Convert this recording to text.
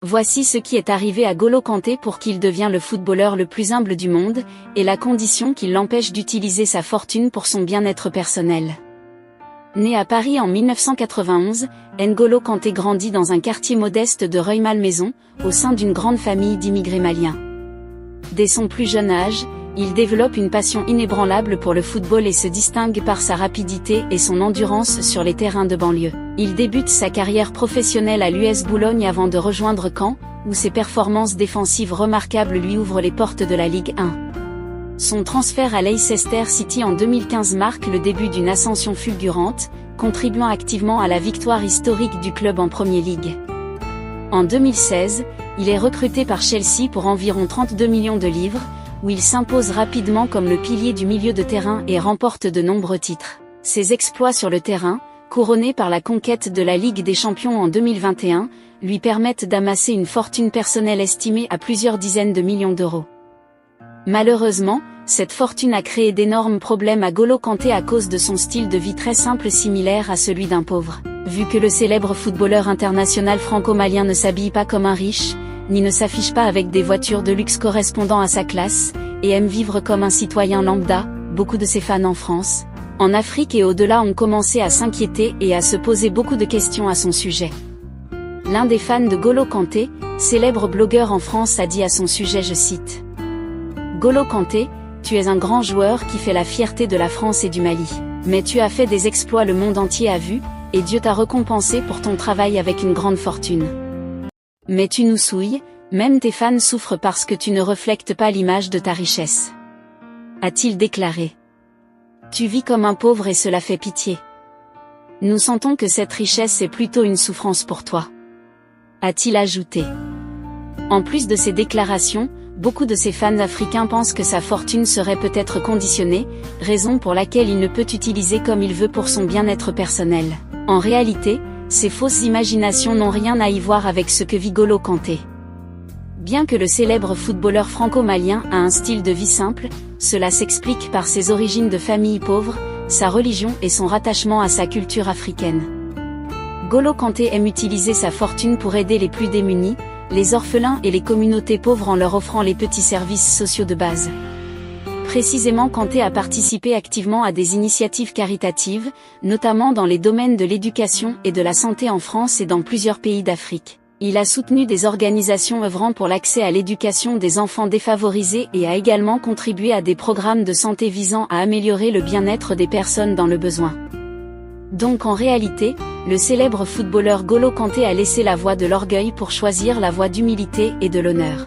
Voici ce qui est arrivé à N'Golo Kanté pour qu'il devienne le footballeur le plus humble du monde, et la condition qui l'empêche d'utiliser sa fortune pour son bien-être personnel. Né à Paris en 1991, N'Golo Kanté grandit dans un quartier modeste de Rueil-Malmaison, au sein d'une grande famille d'immigrés maliens. Dès son plus jeune âge, il développe une passion inébranlable pour le football et se distingue par sa rapidité et son endurance sur les terrains de banlieue. Il débute sa carrière professionnelle à l'US Boulogne avant de rejoindre Caen, où ses performances défensives remarquables lui ouvrent les portes de la Ligue 1. Son transfert à Leicester City en 2015 marque le début d'une ascension fulgurante, contribuant activement à la victoire historique du club en Premier League. En 2016, il est recruté par Chelsea pour environ 32 millions de livres, où il s'impose rapidement comme le pilier du milieu de terrain et remporte de nombreux titres. Ses exploits sur le terrain, couronnés par la conquête de la Ligue des Champions en 2021, lui permettent d'amasser une fortune personnelle estimée à plusieurs dizaines de millions d'euros. Malheureusement, cette fortune a créé d'énormes problèmes à N'Golo Kanté à cause de son style de vie très simple similaire à celui d'un pauvre. Vu que le célèbre footballeur international franco-malien ne s'habille pas comme un riche, ni ne s'affiche pas avec des voitures de luxe correspondant à sa classe, et aime vivre comme un citoyen lambda, beaucoup de ses fans en France, en Afrique et au-delà ont commencé à s'inquiéter et à se poser beaucoup de questions à son sujet. L'un des fans de N'Golo Kanté, célèbre blogueur en France, a dit à son sujet, je cite: N'Golo Kanté, tu es un grand joueur qui fait la fierté de la France et du Mali. Mais tu as fait des exploits, le monde entier a vu, et Dieu t'a récompensé pour ton travail avec une grande fortune. Mais tu nous souilles, même tes fans souffrent parce que tu ne reflètes pas l'image de ta richesse. A-t-il déclaré. Tu vis comme un pauvre et cela fait pitié. Nous sentons que cette richesse est plutôt une souffrance pour toi. A-t-il ajouté. En plus de ces déclarations, beaucoup de ses fans africains pensent que sa fortune serait peut-être conditionnée, raison pour laquelle il ne peut utiliser comme il veut pour son bien-être personnel. En réalité, ces fausses imaginations n'ont rien à y voir avec ce que vit N'Golo Kanté. Bien que le célèbre footballeur franco-malien a un style de vie simple, cela s'explique par ses origines de famille pauvre, sa religion et son rattachement à sa culture africaine. N'Golo Kanté aime utiliser sa fortune pour aider les plus démunis, les orphelins et les communautés pauvres en leur offrant les petits services sociaux de base. Précisément, Kanté a participé activement à des initiatives caritatives, notamment dans les domaines de l'éducation et de la santé en France et dans plusieurs pays d'Afrique. Il a soutenu des organisations œuvrant pour l'accès à l'éducation des enfants défavorisés et a également contribué à des programmes de santé visant à améliorer le bien-être des personnes dans le besoin. Donc en réalité, le célèbre footballeur N'Golo Kanté a laissé la voie de l'orgueil pour choisir la voie d'humilité et de l'honneur.